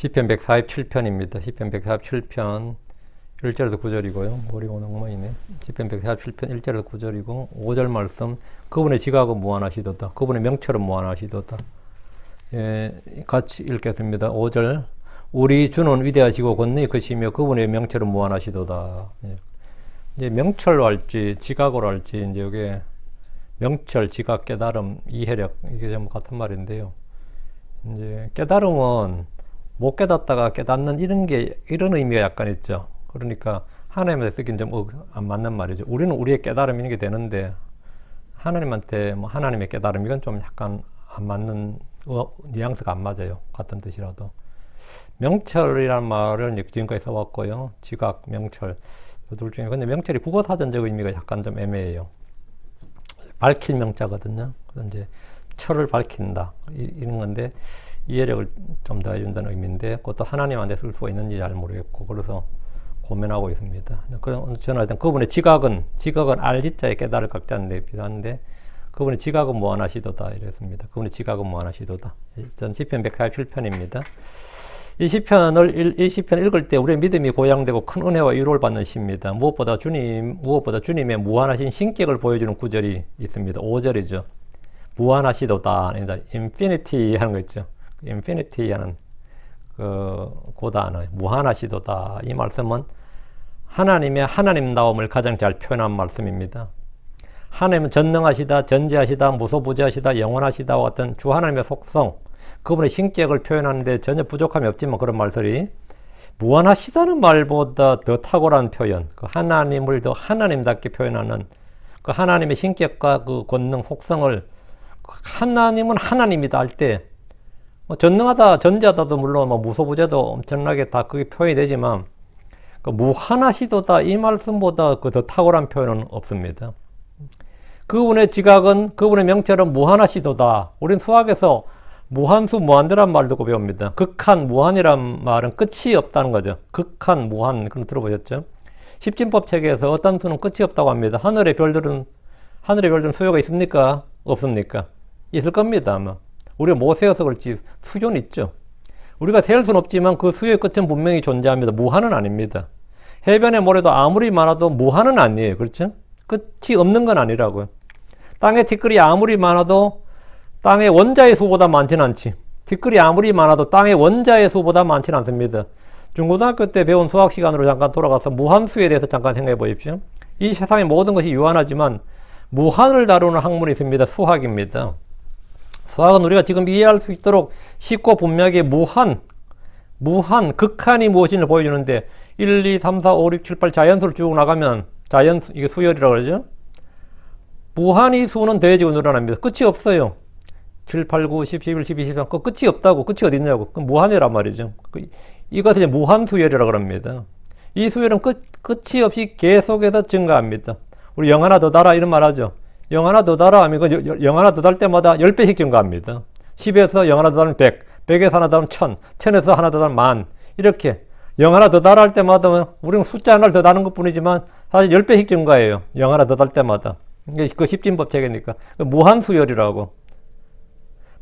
시편 147편입니다. 시편 147편 1절에서 9절이고요. 머리가 엉망이네. 시편 147편 1절에서 9절이고 5절 말씀 그분의 지각은 무한하시도다. 그분의 명철은 무한하시도다. 예, 같이 읽겠습니다. 5절 우리 주는 위대하시고 권능이 크시며 그분의 명철은 무한하시도다. 예. 이제 명철로 할지 지각으로 할지 이제 여기 명철, 지각, 깨달음, 이해력 이게 전부 같은 말인데요. 이제 깨달음은 못 깨닫다가 깨닫는 이런 의미가 약간 있죠. 그러니까 하나님한테 쓰기는 좀 안 맞는 말이죠. 우리는 우리의 깨달음 이런 게 되는데 하나님한테 뭐 하나님의 깨달음 이건 좀 약간 안 맞는 뉘앙스가 안 맞아요. 같은 뜻이라도. 명철이라는 말을 지금까지 써왔고요. 지각, 명철 둘 중에 근데 명철이 국어사전적 의미가 약간 좀 애매해요. 밝힐 명자거든요. 그래서 이제 철을 밝힌다 이런 건데 이해력을 좀 더 해준다는 의미인데 그것도 하나님한테 쓸 수가 있는지 잘 모르겠고 그래서 고민하고 있습니다. 저는 하여튼 그분의 지각은 알지자에 깨달을 각자인데 비슷한데 그분의 지각은 무한하시도다 이랬습니다. 그분의 지각은 무한하시도다. 전 시편 147편입니다. 이 시편 읽을 때 우리의 믿음이 고양되고 큰 은혜와 위로를 받는 시입니다. 무엇보다 주님의 무한하신 신격을 보여주는 구절이 있습니다. 5절이죠. 무한하시도다. 아니다. 인피니티 하는 거 있죠. 인피니티 하는 그 단어. 무한하시도다. 이 말씀은 하나님의 하나님다움을 가장 잘 표현한 말씀입니다. 하나님은 전능하시다, 전지하시다, 무소부지하시다, 영원하시다와 같은 주 하나님의 속성, 그분의 신격을 표현하는데 전혀 부족함이 없지만 그런 말들이 무한하시다는 말보다 더 탁월한 표현, 그 하나님을 더 하나님답게 표현하는 그 하나님의 신격과 그 권능 속성을 하나님은 하나님이다 할 때 뭐 전능하다, 전지하다도 물론 뭐 무소부재도 엄청나게 다 그게 표현이 되지만 그 무한하시도다 이 말씀보다 그 더 탁월한 표현은 없습니다. 그분의 지각은 그분의 명철은 무한하시도다. 우린 수학에서 무한수 무한대란 말 듣고 배웁니다. 극한 무한이란 말은 끝이 없다는 거죠. 극한 무한 그럼 들어보셨죠? 십진법 체계에서 어떤 수는 끝이 없다고 합니다. 하늘의 별들은 수요가 있습니까? 없습니까? 있을 겁니다. 아마. 우리가 못 세어서 그렇지 수요는 있죠. 우리가 셀 수는 없지만 그 수요의 끝은 분명히 존재합니다. 무한은 아닙니다. 해변의 모래도 아무리 많아도 무한은 아니에요. 그렇죠? 끝이 없는 건 아니라고요. 땅에 티끌이 아무리 많아도 땅의 원자의 수보다 많지는 않지. 티끌이 아무리 많아도 땅의 원자의 수보다 많지는 않습니다. 중고등학교 때 배운 수학 시간으로 잠깐 돌아가서 무한수에 대해서 잠깐 생각해 보십시오. 이 세상의 모든 것이 유한하지만 무한을 다루는 학문이 있습니다. 수학입니다. 수학은 우리가 지금 이해할 수 있도록 쉽고 분명하게 무한, 극한이 무엇인지 보여주는데 1, 2, 3, 4, 5, 6, 7, 8 자연수를 쭉 나가면 이게 수열이라고 그러죠. 무한의 수는 더해지고 늘어납니다. 끝이 없어요. 7, 8, 9, 10, 11, 12, 13 그 끝이 없다고. 끝이 어디 있냐고. 그럼 무한이란 말이죠. 이것을 이제 무한수열이라고 합니다. 이 수열은 끝이 없이 계속해서 증가합니다. 우리 0 하나 더 달아 이런 말 하죠. 0 하나 더 달아 하면 0 하나 더 달 때마다 10배씩 증가합니다. 10에서 0 하나 더 달면 100, 100에서 하나 더 달면 1000, 1000에서 하나 더 달면 10,000 이렇게 0 하나 더 달아 할 때마다 우리는 숫자 하나를 더 다는 것 뿐이지만 사실 10배씩 증가해요. 0 하나 더 달 때마다. 이게 그 십진법 체계니까 무한수열이라고.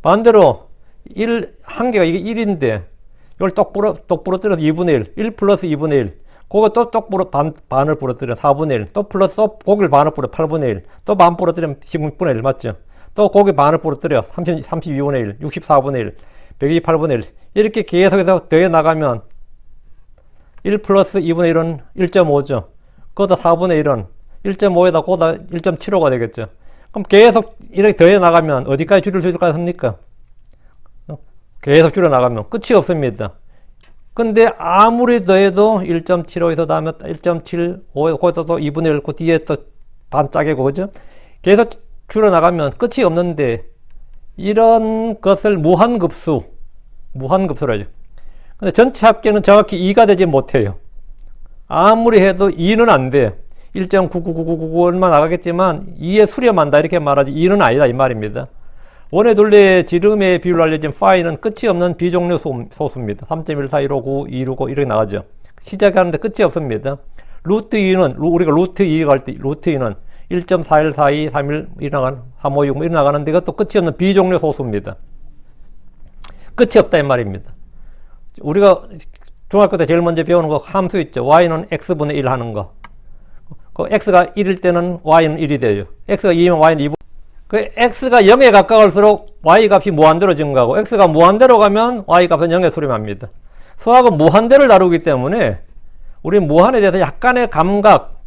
반대로 한계가 이게 1인데 이걸 똑 부러뜨려서 2분의 1 플러스 2분의 1 그거 또 반을 부러뜨려 4분의 1 또 플러스 또 고기를 반을 부러 8분의 1 또 반 부러뜨리면 16분의 1 맞죠? 또 고기 반을 부러뜨려 32분의 1 64분의 1 128분의 1 이렇게 계속해서 더해 나가면 1 플러스 2분의 1은 1.5죠. 그거다 4분의 1은 1.5에다 그거다 1.75가 되겠죠. 그럼 계속 이렇게 더해 나가면 어디까지 줄일 수 있을 것 같습니까? 계속 줄여 나가면 끝이 없습니다. 근데 아무리 더해도 1.75에서 다음에 1.75, 거기서 또 2분의 1, 그 뒤에 또 반 짜개고, 그죠? 계속 줄여 나가면 끝이 없는데 이런 것을 무한급수로 하죠. 근데 전체 합계는 정확히 2가 되지 못해요. 아무리 해도 2는 안 돼. 1.99999 얼마 나가겠지만 2에 수렴한다 이렇게 말하지 2는 아니다 이 말입니다. 원의 둘레의 지름의 비율로 알려진 파이는 끝이 없는 비종류 소수입니다. 3.14159 265 이렇게 나가죠. 시작하는데 끝이 없습니다. 루트 2는 우리가 루트 2 갈 때 루트 2는 1.4142 31 이나가는 3560 이렇게 나가는데 이것도 끝이 없는 비종류 소수입니다. 끝이 없다 이 말입니다. 우리가 중학교 때 제일 먼저 배우는 거 함수 있죠. y는 x분의 1 하는 거. 그 x가 1일 때는 y는 1이 돼요. x가 2면 y는 2분. 그 x가 0에 가까울수록 y 값이 무한대로 증가하고 x가 무한대로 가면 y 값은 0에 수렴합니다. 수학은 무한대를 다루기 때문에 우리는 무한에 대해서 약간의 감각,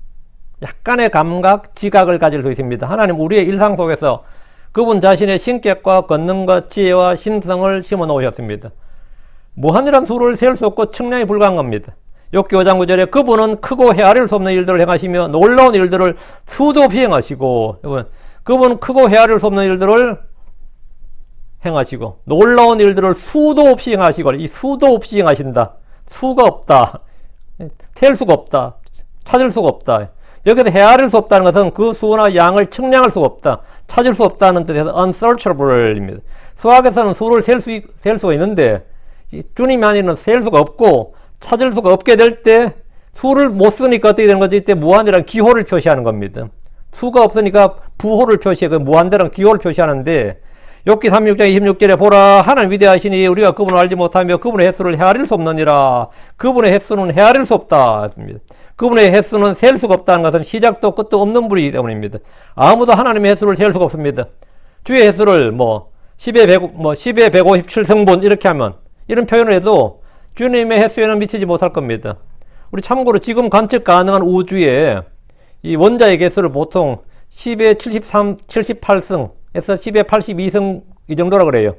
지각을 가질 수 있습니다. 하나님 우리의 일상 속에서 그분 자신의 신격과 권능과 지혜와 신성을 심어 놓으셨습니다. 무한이란 수를 셀 수 없고 측량이 불가한 겁니다. 욥기 5장 9절에 그분은 크고 헤아릴 수 없는 일들을 행하시며 놀라운 일들을 수도 없이 행하시고, 그분은 크고 헤아릴 수 없는 일들을 행하시고 놀라운 일들을 수도 없이 행하시고, 이 수도 없이 행하신다. 수가 없다. 셀 수가 없다. 찾을 수가 없다. 여기서 헤아릴 수 없다는 것은 그 수나 양을 측량할 수가 없다. 찾을 수 없다는 뜻에서 unsearchable입니다. 수학에서는 수를 셀 수가 있는데 주님이 아니면 셀 수가 없고 찾을 수가 없게 될 때 수를 못 쓰니까 어떻게 되는 거지? 이때 무한이라는 기호를 표시하는 겁니다. 수가 없으니까 부호를 표시해. 무한대란 기호를 표시하는데 욥기 36장 26절에 보라 하나님 위대하시니 우리가 그분을 알지 못하며 그분의 횟수를 헤아릴 수 없느니라. 그분의 횟수는 헤아릴 수 없다 했습니다. 그분의 횟수는 셀 수가 없다는 것은 시작도 끝도 없는 분이기 때문입니다. 아무도 하나님의 횟수를 셀 수가 없습니다. 주의 횟수를 10의 157성분 이렇게 하면, 이런 표현을 해도 주님의 횟수에는 미치지 못할 겁니다. 우리 참고로 지금 관측 가능한 우주에 이 원자의 개수를 보통 10의 78승에서 10의 82승 이 정도라 그래요.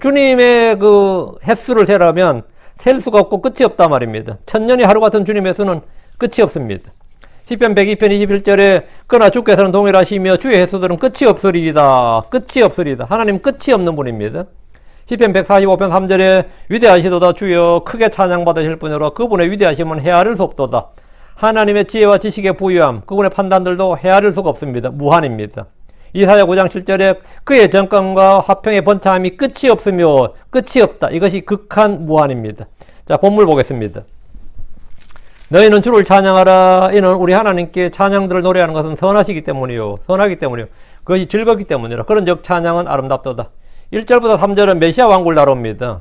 주님의 그 횟수를 세라면 셀 수가 없고 끝이 없단 말입니다. 천년이 하루 같은 주님의 수는 끝이 없습니다. 시편 102편 21절에 그러나 주께서는 동일하시며 주의 횟수들은 끝이 없으리이다. 끝이 없으리이다. 하나님 끝이 없는 분입니다. 시편 145편 3절에 위대하시도다 주여 크게 찬양받으실 분이라 그분의 위대하심은 헤아릴 수 없도다. 하나님의 지혜와 지식의 부유함, 그분의 판단들도 헤아릴 수가 없습니다. 무한입니다. 이사야 9장 7절에 그의 정권과 화평의 번창함이 끝이 없으며 끝이 없다. 이것이 극한 무한입니다. 자, 본문 보겠습니다. 너희는 주를 찬양하라. 이는 우리 하나님께 찬양들을 노래하는 것은 선하시기 때문이요. 선하기 때문이요. 그것이 즐겁기 때문이라. 그런즉 찬양은 아름답도다. 1절부터 3절은 메시아 왕국을 다룹니다.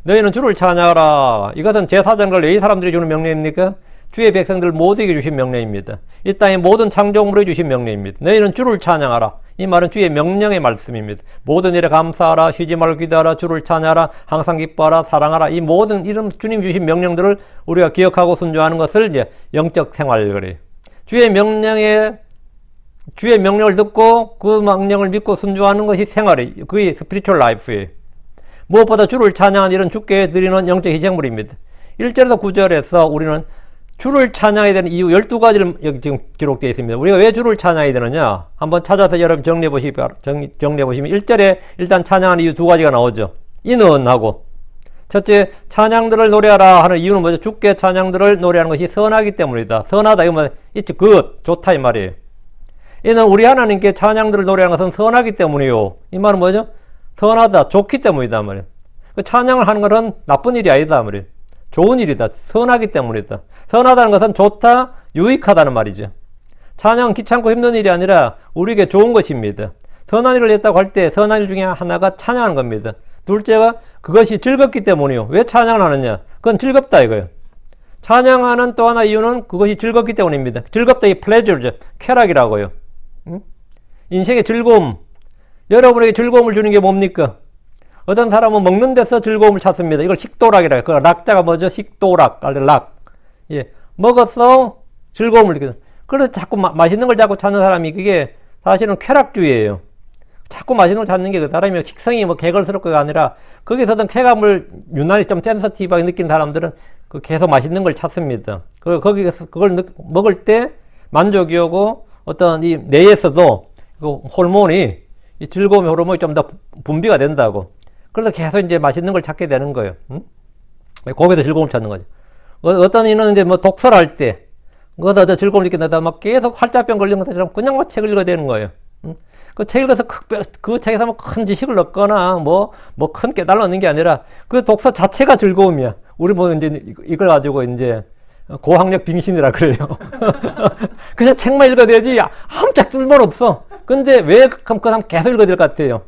너희는 주를 찬양하라. 이것은 제사장들 왜 이 사람들이 주는 명령입니까? 주의 백성들 모두에게 주신 명령입니다. 이 땅의 모든 창조물에 주신 명령입니다. 너희는 주를 찬양하라. 이 말은 주의 명령의 말씀입니다. 모든 일에 감사하라. 쉬지 말고 기도하라. 주를 찬양하라. 항상 기뻐하라. 사랑하라. 이 모든 이런 주님 주신 명령들을 우리가 기억하고 순종하는 것을 이제 영적 생활 그래요. 주의 명령을 듣고 그 명령을 믿고 순종하는 것이 생활이에요. 그게 스피리추얼 라이프예요. 무엇보다 주를 찬양한 일은 주께 드리는 영적 희생물입니다. 1절에서 9절에서 우리는 주를 찬양해야 되는 이유 12가지를 여기 지금 기록되어 있습니다. 우리가 왜 주를 찬양해야 되느냐? 한번 찾아서 여러분 정리해 보시면 1절에 일단 찬양하는 이유 두 가지가 나오죠. 이는 하고, 첫째, 찬양들을 노래하라 하는 이유는 뭐죠? 주께 찬양들을 노래하는 것이 선하기 때문이다. 선하다, 이건 it's good, 좋다 이 말이에요. 이는 우리 하나님께 찬양들을 노래하는 것은 선하기 때문이요. 이 말은 뭐죠? 선하다, 좋기 때문이다 말이에요. 찬양을 하는 것은 나쁜 일이 아니다 말이에요. 좋은 일이다. 선하기 때문이다. 선하다는 것은 좋다, 유익하다는 말이죠. 찬양은 귀찮고 힘든 일이 아니라 우리에게 좋은 것입니다. 선한 일을 했다고 할 때 선한 일 중에 하나가 찬양하는 겁니다. 둘째가 그것이 즐겁기 때문이요. 왜 찬양을 하느냐? 그건 즐겁다 이거예요. 찬양하는 또 하나 이유는 그것이 즐겁기 때문입니다. 즐겁다, 이 pleasure죠. 쾌락이라고요. 인생의 즐거움. 여러분에게 즐거움을 주는 게 뭡니까? 어떤 사람은 먹는 데서 즐거움을 찾습니다. 이걸 식도락이라 해요. 그 락자가 뭐죠? 식도락, 락. 예. 먹어서 즐거움을 느끼는. 그래서 자꾸 맛있는 걸 자꾸 찾는 사람이 그게 사실은 쾌락주의예요. 자꾸 맛있는 걸 찾는 게 그 사람이 식성이 뭐 개걸스럽고가 아니라 거기서 어떤 쾌감을 유난히 좀 센서티브하게 느끼는 사람들은 그 계속 맛있는 걸 찾습니다. 그리고 거기서 그걸 먹을 때 만족이 오고 어떤 이 뇌에서도 그 호르몬이 이 즐거움의 호르몬이 좀 더 분비가 된다고. 그래서 계속 이제 맛있는 걸 찾게 되는 거예요. 거기서 즐거움을 찾는 거죠. 어떤 이는 이제 뭐 독서를 할 때, 거기서 즐거움을 느낀다, 막 계속 활자병 걸린 것처럼 그냥 막 책을 읽어야 되는 거예요. 그 책 읽어서 그 책에서 뭐 큰 지식을 얻거나 뭐 큰 깨달음을 얻는 게 아니라 그 독서 자체가 즐거움이야. 우리 뭐 이제 이걸 가지고 이제 고학력 빙신이라 그래요. 그냥 책만 읽어야 되지 아무 짝 쓸모는 없어. 근데 왜 그럼 계속 읽어야 될 것 같아요?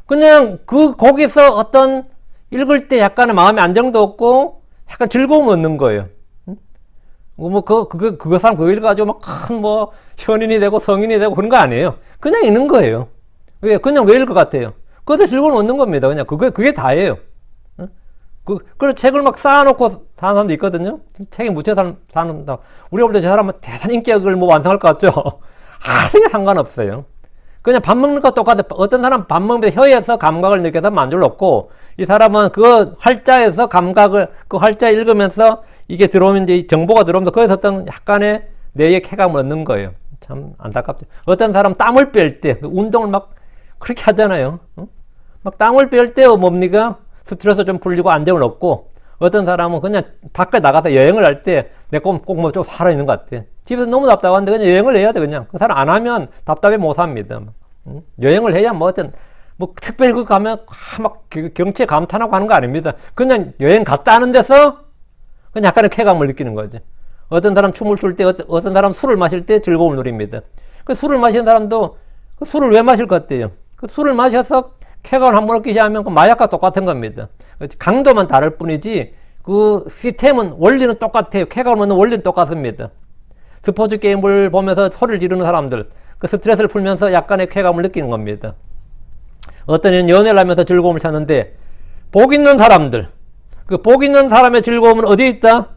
그냥 거기서 어떤 읽을 때 약간의 마음의 안정도 없고 약간 즐거움 얻는 거예요. 그 사람 그거 읽어가지고 막 큰 현인이 되고 성인이 되고 그런 거 아니에요. 그냥 읽는 거예요. 그냥 왜 읽을 것 같아요? 그것을 즐거움 얻는 겁니다. 그냥 그게 다예요. 그리고 책을 막 쌓아놓고 사는 사람도 있거든요. 책에 묻혀 사는 사람도. 우리가 볼 때 저 사람은 대단 인격을 완성할 것 같죠? 아무 상관없어요. 그냥 밥 먹는 거 똑같아. 어떤 사람은 밥 먹는데 혀에서 감각을 느껴서 만족을 얻고, 이 사람은 그 활자에서 그 활자 읽으면서 이게 들어오면 이제 정보가 들어오면서 거기서 어떤 약간의 뇌의 쾌감을 얻는 거예요. 참 안타깝죠. 어떤 사람은 땀을 뺄 때, 운동을 막 그렇게 하잖아요. 막 땀을 뺄 때 뭡니까? 스트레스 좀 풀리고 안정을 얻고, 어떤 사람은 그냥 밖에 나가서 여행을 할 때 내 꼭 좀 살아있는 것 같아. 집에서 너무 답답한데 그냥 여행을 해야 돼, 그냥. 그 사람 안 하면 답답해 못 삽니다. 여행을 해야 특별히 그 가면 막 경치에 감탄하고 하는 거 아닙니다. 그냥 여행 갔다 하는 데서 그냥 약간의 쾌감을 느끼는 거죠. 어떤 사람 춤을 출 때, 어떤 사람 술을 마실 때 즐거움을 누립니다. 그 술을 마시는 사람도 그 술을 왜 마실 것 같아요? 그 술을 마셔서 쾌감을 한번 얻기 시작하면 그 마약과 똑같은 겁니다. 강도만 다를 뿐이지 그 시스템은 원리는 똑같아요. 쾌감을 얻는 원리는 똑같습니다. 스포츠 게임을 보면서 소리를 지르는 사람들, 그 스트레스를 풀면서 약간의 쾌감을 느끼는 겁니다. 어떤 이는 연애를 하면서 즐거움을 찾는데, 복 있는 사람들, 그 복 있는 사람의 즐거움은 어디에 있다?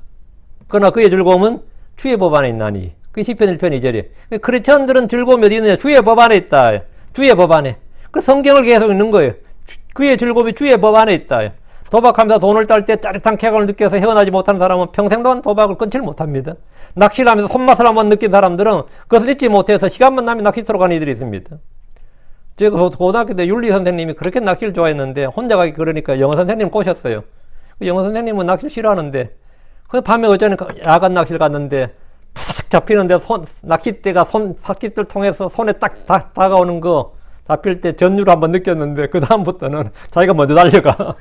그러나 그의 즐거움은 주의 법 안에 있나니. 그 시편 1편 2절에. 크리스천들은 즐거움이 어디 있느냐? 주의 법 안에 있다. 주의 법 안에. 그 성경을 계속 읽는 거예요. 그의 즐거움이 주의 법 안에 있다. 도박하면서 돈을 딸 때 짜릿한 쾌감을 느껴서 헤어나지 못하는 사람은 평생 동안 도박을 끊지 못합니다. 낚시를 하면서 손맛을 한번 느낀 사람들은 그것을 잊지 못해서 시간만 나면 낚시터로 가는 이들이 있습니다. 제가 고등학교 때 윤리 선생님이 그렇게 낚시를 좋아했는데 혼자 가기 그러니까 영어 선생님 꼬셨어요. 영어 선생님은 낚시를 싫어하는데 그 밤에 어제는 야간 낚시를 갔는데 푸삭 잡히는데 낚싯대가 낚싯대를 통해서 손에 딱 다가오는 거 잡힐 때 전율을 한번 느꼈는데 그 다음부터는 자기가 먼저 달려가.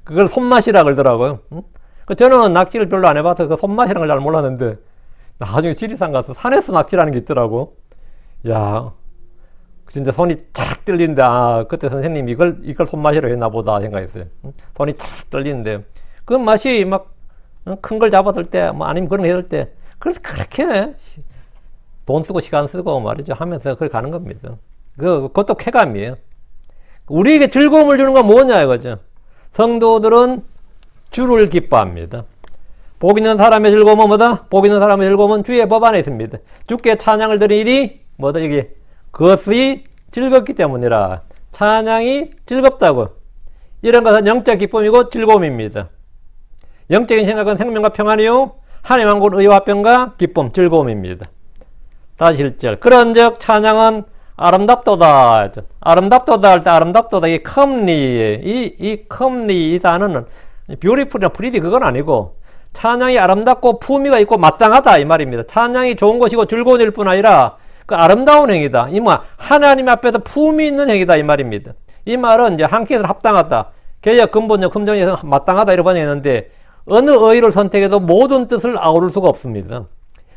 그걸 손맛이라 그러더라고요. 저는 낚시를 별로 안 해봐서 그 손맛이라는 걸 잘 몰랐는데 나중에 지리산 가서 산에서 낚시라는 게 있더라고. 야, 진짜 손이 차락 떨리는데 그때 선생님이 이걸 손맛이라고 했나 보다 생각했어요. 손이 차락 떨리는데 그 맛이 막 큰 걸 잡아들 때 아니면 그런 거 해줄 때 그래서 그렇게 돈 쓰고 시간 쓰고 말이죠 하면서 그렇게 가는 겁니다. 그것도 쾌감이에요. 우리에게 즐거움을 주는 건 뭐냐 이거죠. 성도들은 주를 기뻐합니다. 복 있는 사람의 즐거움은 뭐다? 복 있는 사람의 즐거움은 주의 법 안에 있습니다. 주께 찬양을 드린 일이 뭐다? 이게 그것이 즐겁기 때문이라. 찬양이 즐겁다고. 이런 것은 영적 기쁨이고 즐거움입니다. 영적인 생각은 생명과 평안이요 하나님 왕국은 의와 평과 기쁨, 즐거움입니다. 다시 1절. 그런즉 찬양은 아름답도다. 아름답도다 할 때 아름답도다. 이 컴리, 이 컴리 이 단어는 beautiful이나 pretty 그건 아니고 찬양이 아름답고 품위가 있고 마땅하다 이 말입니다. 찬양이 좋은 것이고 즐거운 일 뿐 아니라 그 아름다운 행위다. 이 말 하나님 앞에서 품위 있는 행위다 이 말입니다. 이 말은 이제 한 께서 합당하다. 개역 근본적 금정에서 마땅하다 이렇게 번역했는데 어느 어휘를 선택해도 모든 뜻을 아우를 수가 없습니다.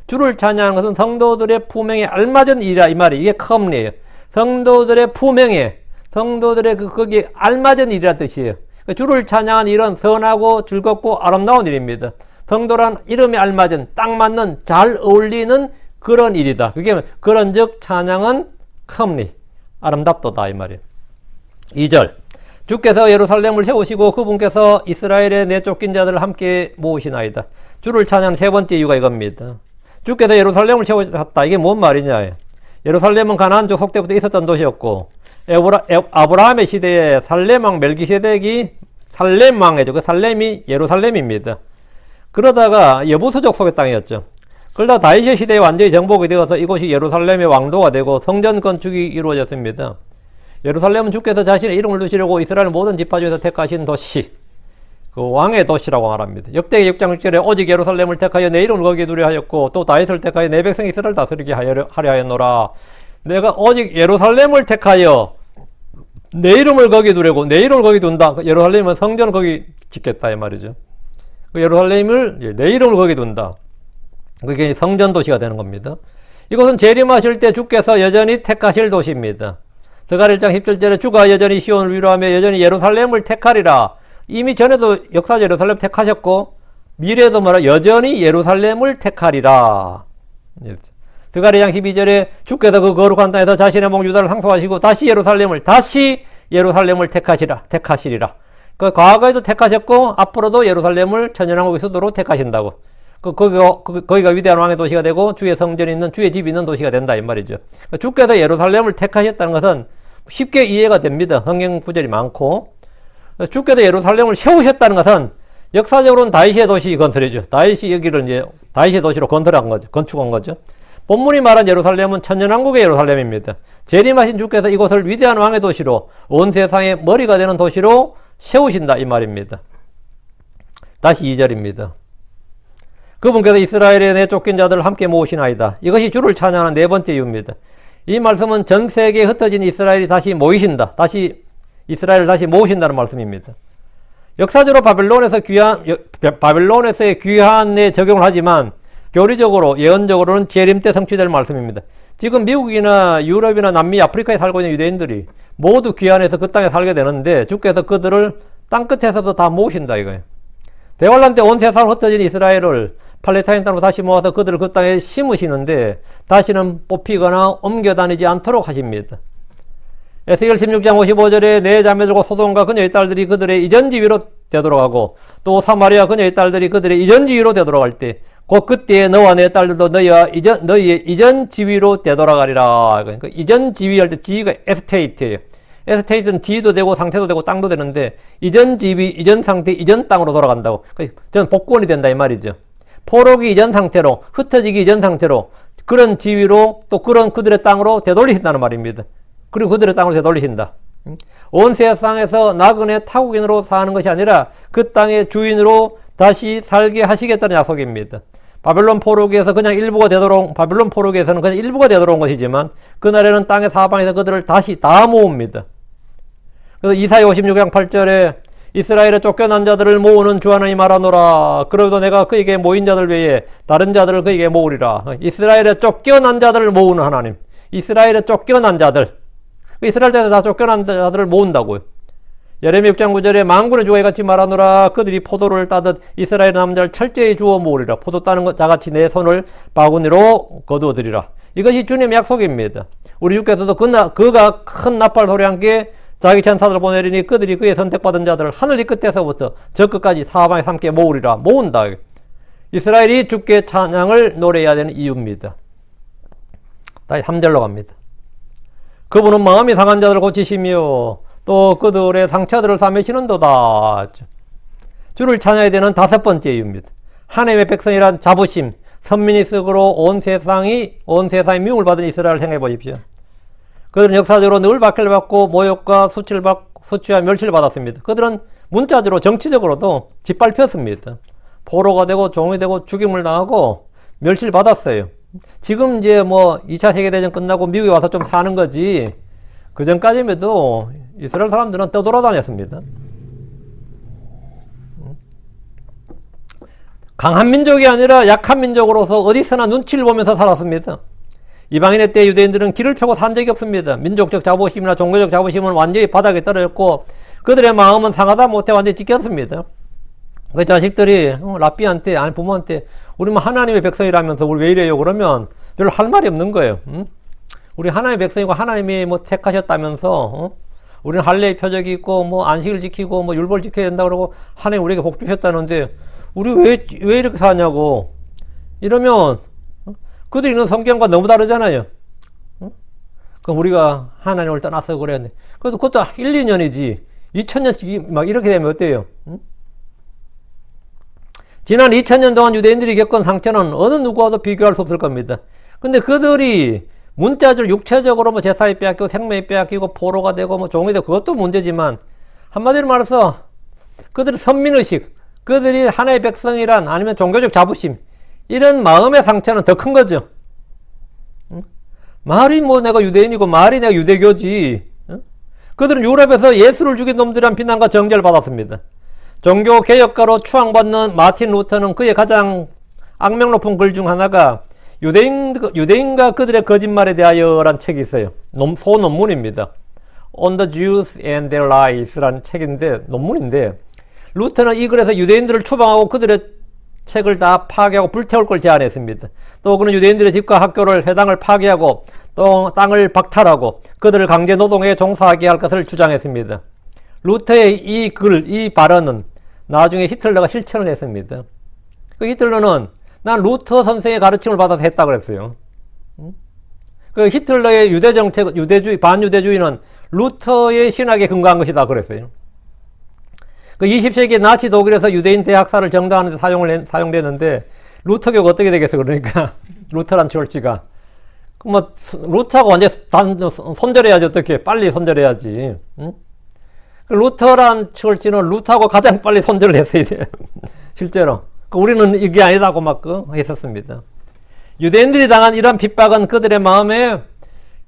주를 찬양하는 것은 성도들의 품행에 알맞은 일이라 이 말이 이게 컴리예요. 성도들의 품행에 성도들의 거기에 알맞은 일이라 뜻이에요. 주를 찬양하는 일은 선하고 즐겁고 아름다운 일입니다. 성도란 이름에 알맞은 딱 맞는 잘 어울리는 그런 일이다. 그게 그런즉 찬양은 컴리 아름답도다 이 말이에요. 2절. 주께서 예루살렘을 세우시고 그분께서 이스라엘의 내쫓긴 자들을 함께 모으시나이다. 주를 찬양하는 세 번째 이유가 이겁니다. 주께서 예루살렘을 세우셨다. 이게 뭔 말이냐. 예루살렘은 가나안족 속대부터 있었던 도시였고 아브라함의 시대에 살렘왕 멜기세덱이 살렘왕이죠. 그 살렘이 예루살렘입니다. 그러다가 여부수족 속의 땅이었죠. 그러다 다윗의 시대에 완전히 정복이 되어서 이곳이 예루살렘의 왕도가 되고 성전 건축이 이루어졌습니다. 예루살렘은 주께서 자신의 이름을 두시려고 이스라엘 모든 지파 중에서 택하신 도시, 그 왕의 도시라고 말합니다. 역대기 6장 6절에 오직 예루살렘을 택하여 내 이름을 거기에 두려 하였고 또 다윗을 택하여 내 백성 이스라엘 다스리게 하려 하였노라. 내가 오직 예루살렘을 택하여 내 이름을 거기에 두려고 내 이름을 거기 둔다. 예루살렘은 성전을 거기 짓겠다 이 말이죠. 그 예루살렘을 내 이름을 거기 둔다. 그게 성전 도시가 되는 겁니다. 이것은 재림하실 때 주께서 여전히 택하실 도시입니다. 스가랴 1장 17절에 주가 여전히 시온을 위로하며 여전히 예루살렘을 택하리라. 이미 전에도 역사적 예루살렘 택하셨고 미래도 뭐라 여전히 예루살렘을 택하리라. 스가랴 2장 12절에 주께서 그 거룩한 땅에서 자신의 목 유다를 상속하시고 다시 예루살렘을 택하시리라. 그 과거에도 택하셨고 앞으로도 예루살렘을 천연왕국의 수도로 택하신다고. 거기가 위대한 왕의 도시가 되고 주의 성전이 있는 주의 집이 있는 도시가 된다 이 말이죠. 주께서 예루살렘을 택하셨다는 것은 쉽게 이해가 됩니다. 성경 구절이 많고 주께서 예루살렘을 세우셨다는 것은 역사적으로는 다윗의 도시 건설이죠. 다윗이 여기를 이제 다윗의 도시로 건축한 거죠. 본문이 말한 예루살렘은 천년왕국의 예루살렘입니다. 재림하신 주께서 이곳을 위대한 왕의 도시로 온 세상의 머리가 되는 도시로 세우신다 이 말입니다. 다시 2절입니다. 그분께서 이스라엘에 내쫓긴 자들을 함께 모으시나이다. 이것이 주를 찬양하는 네 번째 이유입니다. 이 말씀은 전 세계에 흩어진 이스라엘이 다시 모이신다. 이스라엘을 다시 모으신다는 말씀입니다. 역사적으로 바빌론에서의 귀환에 적용을 하지만 교리적으로 예언적으로는 재림 때 성취될 말씀입니다. 지금 미국이나 유럽이나 남미, 아프리카에 살고 있는 유대인들이 모두 귀환해서 그 땅에 살게 되는데 주께서 그들을 땅끝에서부터 다 모으신다 이거예요. 대환란 때 온 세상으로 흩어진 이스라엘을 팔레스타인 땅으로 다시 모아서 그들을 그 땅에 심으시는데 다시는 뽑히거나 옮겨 다니지 않도록 하십니다. 에스겔 16장 55절에 내 자매들과 소돔과 그녀의 딸들이 그들의 이전 지위로 되돌아가고 또 사마리아 그녀의 딸들이 그들의 이전 지위로 되돌아갈 때 곧 그때에 너와 내 딸들도 너희의 이전 지위로 되돌아가리라. 그러니까 이전 지위 할 때 지위가 에스테이트예요. 에스테이트는 지위도 되고 상태도 되고 땅도 되는데 이전 지위, 이전 상태, 이전 땅으로 돌아간다고. 저는 복권이 된다 이 말이죠. 포로기 이전 상태로, 흩어지기 이전 상태로 그런 지위로 또 그런 그들의 땅으로 되돌리신다는 말입니다. 그리고 그들의 땅으로 되돌리신다. 온 세상에서 나그네 타국인으로 사는 것이 아니라 그 땅의 주인으로 다시 살게 하시겠다는 약속입니다. 바벨론 포로기에서는 그냥 일부가 되돌아온 것이지만 그날에는 땅의 사방에서 그들을 다시 다 모읍니다. 그래서 이사야 56장 8절에 이스라엘에 쫓겨난 자들을 모으는 주 하나님 말하노라. 그러므로 내가 그에게 모인 자들 외에 다른 자들을 그에게 모으리라. 이스라엘에 쫓겨난 자들을 모으는 하나님. 이스라엘에 쫓겨난 자들. 이스라엘에서 다 쫓겨난 자들을 모은다고요. 예레미야 6장 9절에 만군의 주가 이같이 말하노라. 그들이 포도를 따듯 이스라엘 남자를 철저히 주워 모으리라. 포도 따는 것 자같이 내 손을 바구니로 거두어들이라. 이것이 주님의 약속입니다. 우리 주께서도 그가 큰 나팔 소리와 함께 자기 천사들을 보내리니 그들이 그의 선택받은 자들을 하늘 이 끝에서부터 저 끝까지 사방에 함께 모으리라. 모은다. 이스라엘이 주께 찬양을 노래해야 되는 이유입니다. 다시 3절로 갑니다. 그분은 마음이 상한 자들을 고치시며 또 그들의 상처들을 싸매시는도다. 주를 찬양해야 되는 다섯 번째 이유입니다. 하나님의 백성이란 자부심, 선민의식으로 온 세상의 미움을 받은 이스라엘을 생각해 보십시오. 그들은 역사적으로 늘 박해를 받고 모욕과 수치와 멸시를 받았습니다. 그들은 문자적으로 정치적으로도 짓밟혔습니다. 포로가 되고 종이 되고 죽임을 당하고 멸시를 받았어요. 지금 이제 2차 세계대전 끝나고 미국에 와서 좀 사는 거지 그 전까지에도 이스라엘 사람들은 떠돌아다녔습니다. 강한 민족이 아니라 약한 민족으로서 어디서나 눈치를 보면서 살았습니다. 이방인의 때 유대인들은 길을 펴고 산 적이 없습니다. 민족적 자부심이나 종교적 자부심은 완전히 바닥에 떨어졌고 그들의 마음은 상하다 못해 완전히 찢겼습니다. 그 자식들이 랍비한테 아니 부모한테 우리 하나님의 백성이라면서 우리 왜 이래요? 그러면 별로 할 말이 없는 거예요. 우리 하나님의 백성이고 하나님이 택하셨다면서 우리는 할례의 표적이 있고 안식을 지키고 율법을 지켜야 된다 그러고 하나님 우리에게 복 주셨다는데 우리 왜 이렇게 사냐고 이러면 그들이 있는 성경과 너무 다르잖아요. 그럼 우리가 하나님을 떠나서 그랬는데 그래도 그것도 1, 2년이지 2000년씩 막 이렇게 되면 어때요? 지난 2000년 동안 유대인들이 겪은 상처는 어느 누구와도 비교할 수 없을 겁니다. 근데 그들이 문자적으로 육체적으로 제사에 빼앗기고 생명에 빼앗기고 포로가 되고 종이 되고 그것도 문제지만 한마디로 말해서 그들의 선민의식, 그들이 하나의 백성이란 아니면 종교적 자부심 이런 마음의 상처는 더 큰 거죠. 말이 내가 유대인이고 말이 내가 유대교지. 그들은 유럽에서 예수를 죽인 놈들이란 비난과 정죄를 받았습니다. 종교 개혁가로 추앙받는 마틴 루터는 그의 가장 악명 높은 글 중 하나가 유대인과 그들의 거짓말에 대하여란 책이 있어요. 소논문입니다. on the Jews and their lies라는 책인데, 논문인데, 루터는 이 글에서 유대인들을 추방하고 그들의 책을 다 파괴하고 불태울 걸 제안했습니다. 또 그는 유대인들의 집과 학교를, 회당을 파괴하고 또 땅을 박탈하고 그들을 강제 노동에 종사하게 할 것을 주장했습니다. 루터의 이 글, 이 발언은 나중에 히틀러가 실천을 했습니다. 그 히틀러는 난 루터 선생의 가르침을 받아서 했다 그랬어요. 그 히틀러의 유대 정책, 유대주의, 반유대주의는 루터의 신학에 근거한 것이다 그랬어요. 그 20세기 나치 독일에서 유대인 대학살을 정당하는 데 사용되는데 루터교가 어떻게 되겠어? 그러니까 루터란 철치가 뭐 루터하고 완전 손절해야지. 어떻게 빨리 손절해야지. 응? 루터란 철치는 루터하고 가장 빨리 손절을 했어야 돼요. 실제로 우리는 이게 아니다고 막 했었습니다. 유대인들이 당한 이런 핍박은 그들의 마음에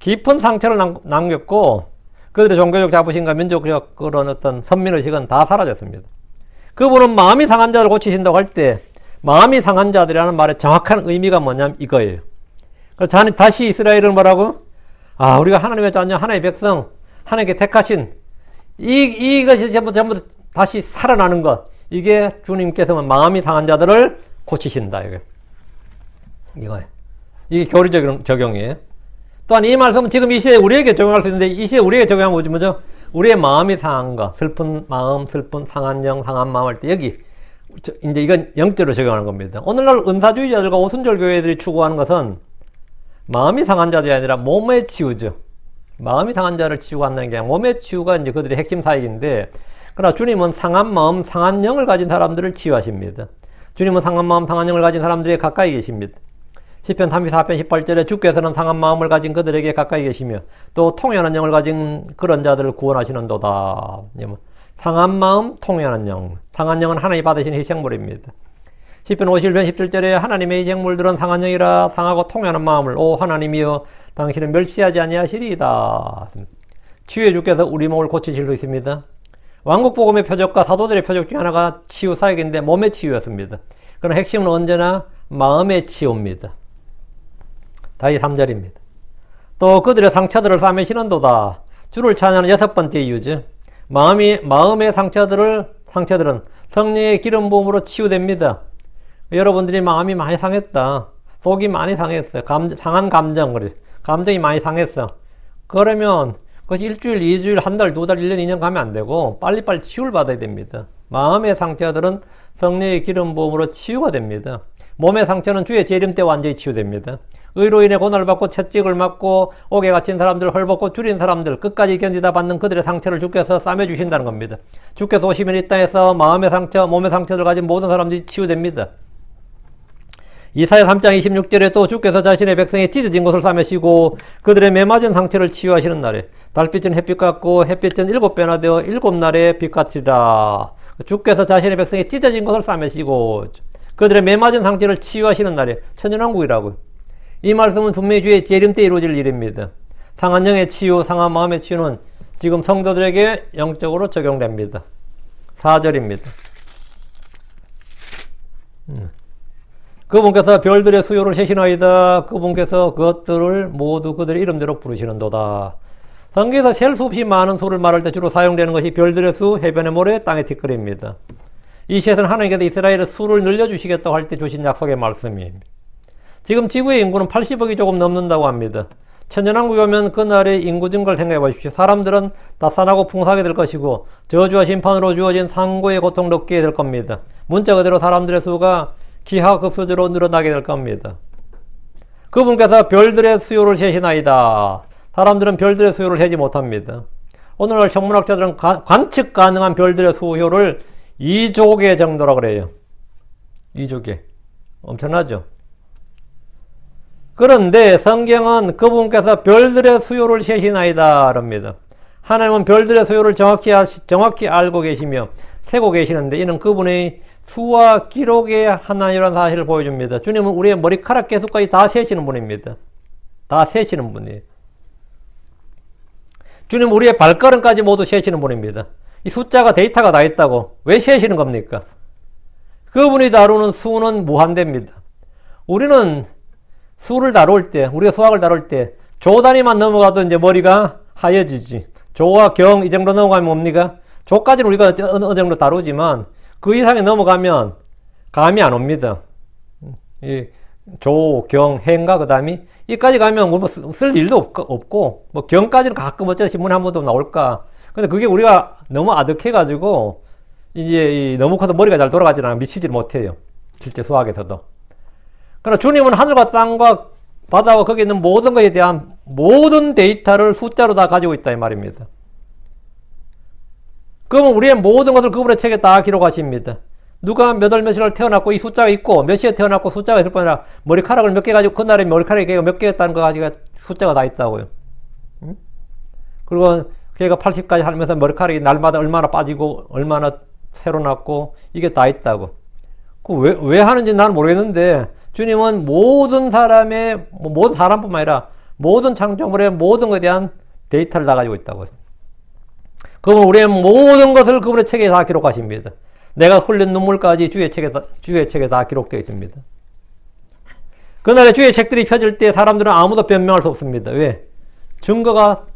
깊은 상처를 남겼고 그들의 종교적 자부심과 민족적 그런 어떤 선민의식은 다 사라졌습니다. 그분은 마음이 상한 자를 고치신다고 할 때 마음이 상한 자들이라는 말의 정확한 의미가 뭐냐면 이거예요. 그래서 다시 이스라엘은 뭐라고? 아, 우리가 하나님의 자녀, 하나님의 백성, 하나님께 택하신 이것이 전부 다시 살아나는 것. 이게 주님께서는 마음이 상한 자들을 고치신다. 이거예요. 이게 교리적 적용이에요. 또한 이 말씀은 지금 이 시대에 우리에게 적용할 수 있는데 이 시대에 우리에게 적용한 건 뭐죠? 우리의 마음이 상한 거, 슬픈 마음, 슬픈 상한 영, 상한 마음 할 때 여기 이제 이건 영적으로 적용하는 겁니다. 오늘날 은사주의자들과 오순절 교회들이 추구하는 것은 마음이 상한 자들이 아니라 몸의 치유죠. 마음이 상한 자를 치유가 한다는 게 아니라 몸의 치유가 이제 그들의 핵심 사역인데, 그러나 주님은 상한 마음, 상한 영을 가진 사람들을 치유하십니다. 주님은 상한 마음, 상한 영을 가진 사람들이 가까이 계십니다. 시편 34편 18절에 주께서는 상한 마음을 가진 그들에게 가까이 계시며 또 통연한 영을 가진 그런 자들을 구원하시는도다. 상한 마음, 통연한 영. 상한 영은 하나님이 받으신 희생물입니다. 시편 51편 17절에 하나님의 희생물들은 상한 영이라 상하고 통연한 마음을 오 하나님이여 당신은 멸시하지 아니하시리이다. 치유의 주께서 우리 몸을 고치실 수 있습니다. 왕국복음의 표적과 사도들의 표적 중 하나가 치유 사역인데 몸의 치유였습니다. 그러나 핵심은 언제나 마음의 치유입니다. 다시 3절입니다. 또 그들의 상처들을 싸매시는도다. 주를 찬양하는 6번째 이유죠. 마음의 상처들은 성령의 기름 부음으로 치유됩니다. 여러분들이 마음이 많이 상했다. 속이 많이 상했어요. 상한 감정, 그래. 감정이 많이 상했어. 그러면 그것이 일주일, 2주일, 한 달, 2달, 1년, 2년 가면 안 되고 빨리빨리 치유를 받아야 됩니다. 마음의 상처들은 성령의 기름 부음으로 치유가 됩니다. 몸의 상처는 주의 재림 때 완전히 치유됩니다. 의로 인해 고난을 받고 채찍을 맞고 옥에 갇힌 사람들, 헐벗고 줄인 사람들, 끝까지 견디다 받는 그들의 상처를 주께서 싸매주신다는 겁니다. 주께서 오시면 이 땅에서 마음의 상처, 몸의 상처를 가진 모든 사람들이 치유됩니다. 이사야 3장 26절에 또 주께서 자신의 백성의 찢어진 곳을 싸매시고 그들의 매맞은 상처를 치유하시는 날에 달빛은 햇빛 같고 햇빛은 7배나 되어 7날의 빛같이라. 주께서 자신의 백성의 찢어진 곳을 싸매시고 그들의 매맞은 상처를 치유하시는 날에 천년왕국이라고요. 이 말씀은 분명히 주의 재림 때 이루어질 일입니다. 상한 영의 치유, 상한 마음의 치유는 지금 성도들에게 영적으로 적용됩니다. 4절입니다. 그분께서 별들의 수요를 세시나이다. 그분께서 그것들을 모두 그들의 이름대로 부르시는도다. 성경에서 셀 수 없이 많은 수를 말할 때 주로 사용되는 것이 별들의 수, 해변의 모래, 땅의 티끌입니다. 이 시에서는 하나님께서 이스라엘의 수를 늘려주시겠다고 할 때 주신 약속의 말씀입니다. 지금 지구의 인구는 80억이 조금 넘는다고 합니다. 천년왕국이 오면 그날의 인구 증가를 생각해 보십시오. 사람들은 다산하고 풍성하게 될 것이고 저주와 심판으로 주어진 상고의 고통을 얻게 될 겁니다. 문자 그대로 사람들의 수가 기하급수적으로 늘어나게 될 겁니다. 그분께서 별들의 수요를 세시나이다. 사람들은 별들의 수요를 세지 못합니다. 오늘날 천문학자들은 관측 가능한 별들의 수요를 2조 개 정도라고 그래요. 2조 개. 엄청나죠? 그런데 성경은 그분께서 별들의 수요를 세시나이다 합니다. 하나님은 별들의 수요를 정확히 알고 계시며 세고 계시는데 이는 그분의 수와 기록의 하나님이라는 사실을 보여줍니다. 주님은 우리의 머리카락 개수까지 다 세시는 분입니다. 다 세시는 분이에요. 주님은 우리의 발걸음까지 모두 세시는 분입니다. 이 숫자가 데이터가 다 있다고 왜 세시는 겁니까? 그분이 다루는 수는 무한대입니다. 우리는 수를 다룰 때, 우리가 수학을 다룰 때 조 단위만 넘어가도 이제 머리가 하얘지지. 조와 경 이 정도 넘어가면 뭡니까? 조까지는 우리가 어느 정도 다루지만 그 이상에 넘어가면 감이 안 옵니다. 이 조, 경, 해인가 그 다음이 이까지 가면 뭐 쓸 일도 없고 뭐 경까지는 가끔 어쩌다 신문에 한 번도 나올까. 근데 그게 우리가 너무 아득해가지고 이제 너무 커서 머리가 잘 돌아가지 않아 미치지 못해요. 실제 수학에서도. 그러나 주님은 하늘과 땅과 바다와 거기에 있는 모든 것에 대한 모든 데이터를 숫자로 다 가지고 있다 이 말입니다. 그러면 우리의 모든 것을 그분의 책에 다 기록하십니다. 누가 몇 월 며칠날 태어났고 이 숫자가 있고 몇 시에 태어났고 숫자가 있을 뿐 아니라 머리카락을 몇 개 가지고 그날에 머리카락이 몇 개였다는 거 가지고 숫자가 다 있다고요. 응? 그리고 걔가 80까지 살면서 머리카락이 날마다 얼마나 빠지고 얼마나 새로 났고 이게 다 있다고. 왜 하는지 나는 모르겠는데 주님은 모든 사람의 모든 사람뿐만 아니라 모든 창조물의 모든 것에 대한 데이터를 다 가지고 있다고요. 그러면 우리의 모든 것을 그분의 책에 다 기록하십니다. 내가 흘린 눈물까지 주의 책에 다 기록되어 있습니다. 그날에 주의 책들이 펴질 때 사람들은 아무도 변명할 수 없습니다. 왜? 증거가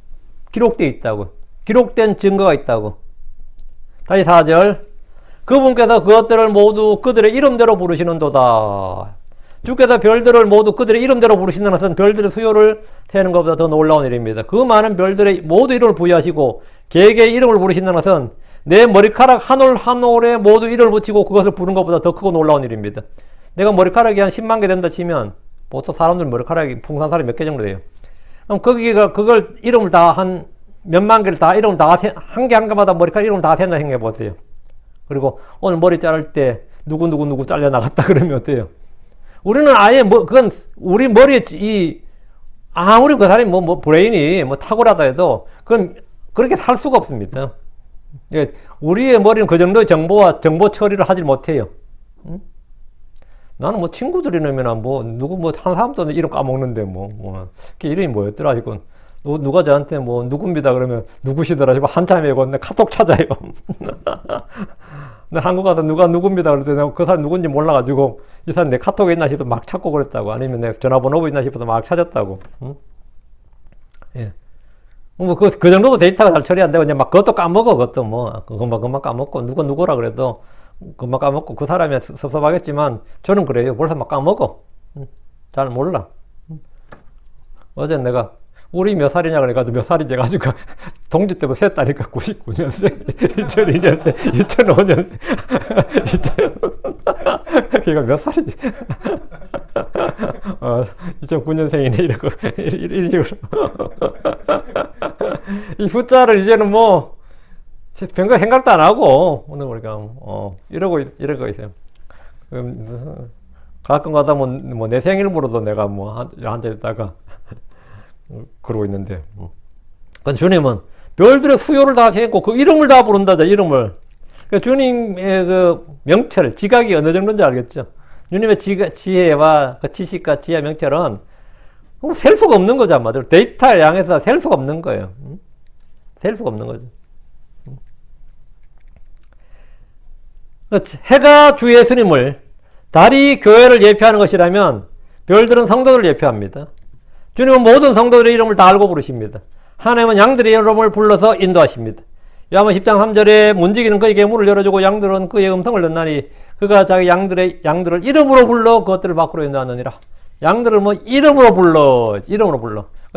기록되어 있다고. 기록된 증거가 있다고. 다시 4절. 그분께서 그것들을 모두 그들의 이름대로 부르시는도다. 주께서 별들을 모두 그들의 이름대로 부르신다는 것은 별들의 수요를 세는 것보다 더 놀라운 일입니다. 그 많은 별들의 모두 이름을 부여하시고 개개의 이름을 부르신다는 것은 내 머리카락 한 올 한 올에 모두 이름을 붙이고 그것을 부른 것보다 더 크고 놀라운 일입니다. 내가 머리카락이 한 10만 개 된다 치면 보통 사람들 머리카락이 풍산살이 몇 개 정도 돼요. 그럼 거기가 그걸 이름을 다 한 몇만 개를 다 이름을 다 한 개 한 개마다 머리카락 이름을 다 센다 생각해 보세요. 그리고 오늘 머리 자를 때 누구 잘려 나갔다 그러면 어때요? 우리는 아예 그건 우리 머리에 아무리 그 사람이 브레인이 탁월하다 해도 그건 그렇게 살 수가 없습니다. 우리의 머리는 그 정도의 정보 처리를 하지 못해요. 응? 나는 친구들이 넣으면 한 사람도 이름 까먹는데 그 이름이 뭐였더라 싶고 누가 저한테 누굽니다 그러면 누구시더라 싶고 한참 해고 카톡 찾아요. 나 한국 가서 누가 누굽니다 그럴 때 그 사람 누군지 몰라가지고 이 사람 내 카톡에 있나 싶어서 막 찾고 그랬다고. 아니면 내 전화번호 있나 싶어서 막 찾았다고. 응? 예. 그 정도도 데이터가 잘 처리 안 되고, 이제 막 그것도 까먹어, 그것도 금방 까먹고, 누구라 그래도 금방 까먹고, 그 사람이 섭섭하겠지만, 저는 그래요. 벌써 막 까먹어. 잘 몰라. 어제 내가, 우리 몇 살이냐 그래가지고 몇 살이지 해가지고, 동지 때부터 셌다니까, 99년생, 2002년생, 2005년생, 걔가 몇 살이지? 2009년생이네, 이런 식으로. 이 숫자를 이제는 별거 생각도 안 하고, 오늘 우리가, 이러고 있어요. 가끔 가다 내 생일부로도 내가 앉아있다가, 그러고 있는데. 근데 주님은 별들의 수요를 다 세고 그 이름을 다 부른다죠, 이름을. 그러니까 주님의 그 명철, 지각이 어느 정도인지 알겠죠? 주님의 지혜와 그 지식과 지혜 명철은 셀 수가 없는 거죠, 한마디로. 데이터를 향해서 셀 수가 없는 거예요. 셀 수가 없는 거죠. 해가 주 예수님을, 달이 교회를 예표하는 것이라면 별들은 성도들을 예표합니다. 주님은 모든 성도들의 이름을 다 알고 부르십니다. 하나님은 양들의 이름을 불러서 인도하십니다. 요한복음 10장 3절에 문지기는 그에게 문을 열어주고 양들은 그의 음성을 듣나니 그가 자기 양들을 이름으로 불러 그것들을 밖으로 인도하느니라. 양들을 이름으로 불러.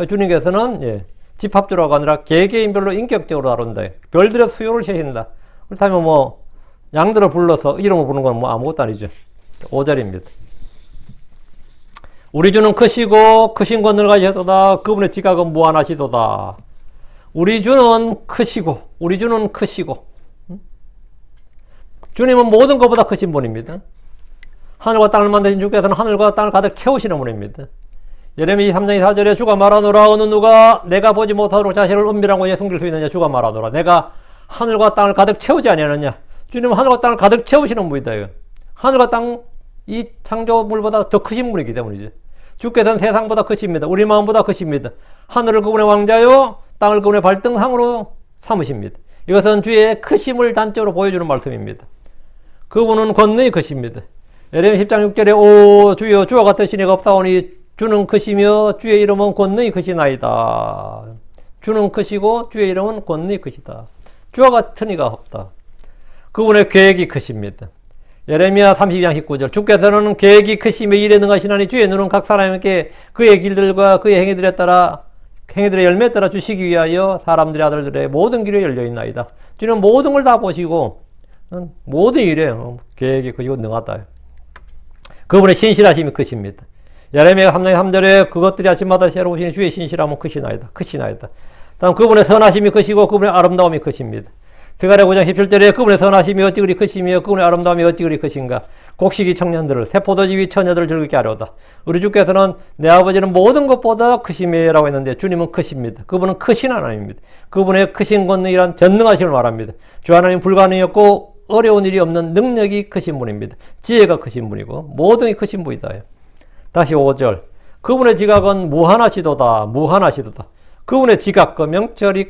주님께서는 집합적으로가 아니라 개개인별로 인격적으로 다룬다. 별들의 수요를 세신다. 그렇다면 양들을 불러서 이름을 부르는 건 아무것도 아니죠. 5절입니다. 우리 주는 크시고 크신 권능을 가지셨도다. 그분의 지각은 무한하시도다. 우리 주는 크시고 주님은 모든 것보다 크신 분입니다. 하늘과 땅을 만드신 주께서는 하늘과 땅을 가득 채우시는 분입니다. 예레미야 3장 4절에 주가 말하노라. 어느 누가 내가 보지 못하도록 자신을 은밀한 곳에 숨길 수 있느냐. 주가 말하노라. 내가 하늘과 땅을 가득 채우지 아니하느냐. 주님은 하늘과 땅을 가득 채우시는 분이다. 하늘과 땅 이 창조물보다 더 크신 분이기 때문이죠. 주께서는 세상보다 크십니다. 우리 마음보다 크십니다. 하늘을 그분의 왕자요 땅을 그분의 발등상으로 삼으십니다. 이것은 주의 크심을 단적으로 보여주는 말씀입니다. 그분은 권능이 크십니다. 예레미야 10장 6절에 오 주여 주와 같으신 이가 없사오니 주는 크시며 주의 이름은 권능이 크시나이다. 주는 크시고 주의 이름은 권능이 크시다. 주와 같은 이가 없다. 그분의 계획이 크십니다. 예레미야 32장 19절 주께서는 계획이 크시며 일에 능하시나니 주의 눈은 각 사람에게 그의 길들과 그의 행위들의 열매에 따라 주시기 위하여 사람들의 아들들의 모든 길에 열려있나이다. 주는 모든 걸 다 보시고 모든 일에 계획이 크시고 능하다. 그분의 신실하심이 크십니다. 예레미야 3장 3절에 그것들이 아침마다 새로우신 주의 신실함은 크시나이다. 다음 그분의 선하심이 크시고 그분의 아름다움이 크십니다. 스가랴 9장 17절에 그분의 선하심이 어찌 그리 크시며 그분의 아름다움이 어찌 그리 크신가. 곡식이 청년들을 새 포도주 위 처녀들을 즐겁게 하려다. 우리 주께서는 내 아버지는 모든 것보다 크심이라고 했는데 주님은 크십니다. 그분은 크신 하나님입니다. 그분의 크신 권능이란 전능하심을 말합니다. 주 하나님 불가능이 없고 어려운 일이 없는 능력이 크신 분입니다. 지혜가 크신 분이고 모든이 크신 분이다. 다시 5절 그분의 지각은 무한하시도다. 그분의 지각 그 명철은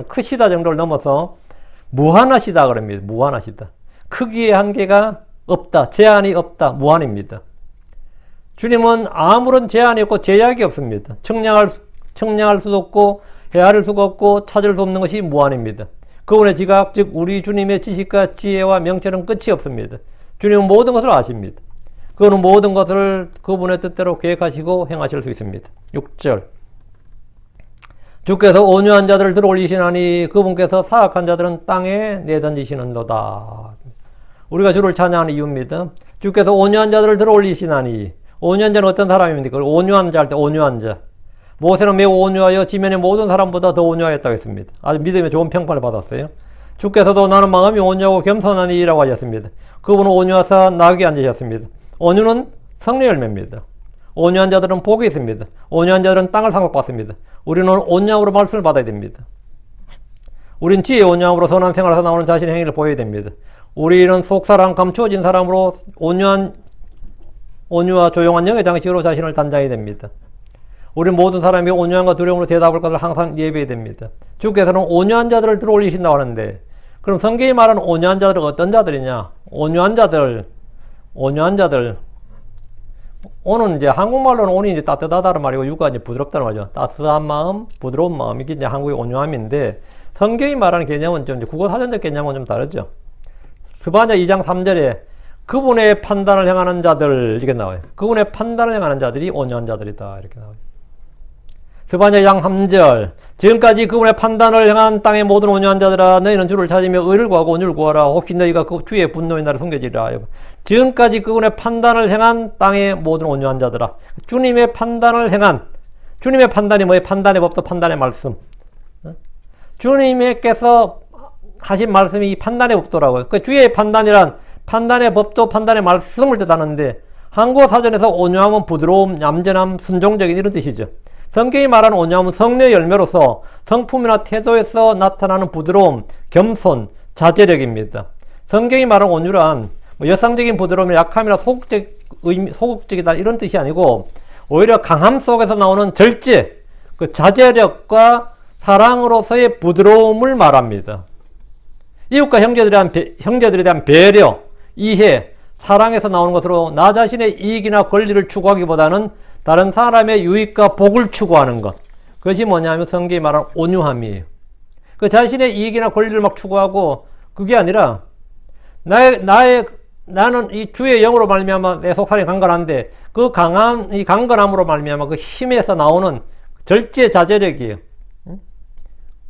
크시다 정도를 넘어서 무한하시다 그럽니다. 무한하시다. 크기의 한계가 없다. 제한이 없다. 무한입니다. 주님은 아무런 제한이 없고 제약이 없습니다. 측량할 수도 없고 헤아릴 수가 없고 찾을 수 없는 것이 무한입니다. 그분의 지각 즉 우리 주님의 지식과 지혜와 명철은 끝이 없습니다. 주님은 모든 것을 아십니다. 그분은 모든 것을 그분의 뜻대로 계획하시고 행하실 수 있습니다. 6절 주께서 온유한 자들을 들어올리시나니 그분께서 사악한 자들은 땅에 내던지시는도다. 우리가 주를 찬양하는 이유입니다. 주께서 온유한 자들을 들어올리시나니 온유한 자는 어떤 사람입니까? 온유한 자 할 때 온유한 자. 모세는 매우 온유하여 지면의 모든 사람보다 더 온유하였다고 했습니다. 아주 믿음에 좋은 평판을 받았어요. 주께서도 나는 마음이 온유하고 겸손하니라고 하셨습니다. 그분은 온유하사 나귀에 앉으셨습니다. 온유는 성령 열매입니다. 온유한 자들은 복이 있습니다. 온유한 자들은 땅을 상속받습니다. 우리는 온유함으로 말씀을 받아야 됩니다. 우린 지혜의 온유함으로 선한 생활에서 나오는 자신의 행위를 보여야 됩니다. 우리는 속사람 감추어진 사람으로 온유와 조용한 영의 장식으로 자신을 단장해야 됩니다. 우리는 모든 사람이 온유함과 두려움으로 대답할 것을 항상 예배해야 됩니다. 주께서는 온유한 자들을 들어올리신다고 하는데 그럼 성경이 말하는 온유한 자들은 어떤 자들이냐? 온유한 자들 오는 이제 한국말로는 온이 이제 따뜻하다는 말이고 유가 이제 부드럽다는 말이죠. 따뜻한 마음, 부드러운 마음이 이제 한국의 온유함인데 성경이 말하는 개념은 좀 국어 사전적 개념은 좀 다르죠. 스바냐 2장 3절에 그분의 판단을 행하는 자들 이렇게 나와요. 그분의 판단을 행하는 자들이 온유한 자들이다 이렇게 나와요. 스바냐 2장 3절 지금까지 그분의 판단을 행한 땅의 모든 온유한 자들아 너희는 주를 찾으며 의를 구하고 온유를 구하라 혹시 너희가 그 주의 분노의 날에 숨겨지리라. 지금까지 그분의 판단을 행한 땅의 모든 온유한 자들아. 주님의 판단을 행한 주님의 판단이 뭐예요? 판단의 법도 판단의 말씀. 주님께서 하신 말씀이 이 판단의 법도라고요. 그 주의 판단이란 판단의 법도 판단의 말씀을 뜻하는데 한국어 사전에서 온유함은 부드러움, 얌전함, 순종적인 이런 뜻이죠. 성경이 말하는 온유함은 성령의 열매로서 성품이나 태도에서 나타나는 부드러움, 겸손, 자제력입니다. 성경이 말하는 온유란 여성적인 부드러움이 약함이나 소극적이다 이런 뜻이 아니고 오히려 강함 속에서 나오는 절제, 그 자제력과 사랑으로서의 부드러움을 말합니다. 이웃과 형제들에 대한 배려, 이해, 사랑에서 나오는 것으로 나 자신의 이익이나 권리를 추구하기보다는 다른 사람의 유익과 복을 추구하는 것. 그것이 뭐냐면 성경이 말하는 온유함이에요. 그 자신의 이익이나 권리를 막 추구하고 그게 아니라 나는 이 주의 영으로 말미암아 내 속살이 강건한데 그 이 강건함으로 말미암아 그 힘에서 나오는 절제 자제력이에요.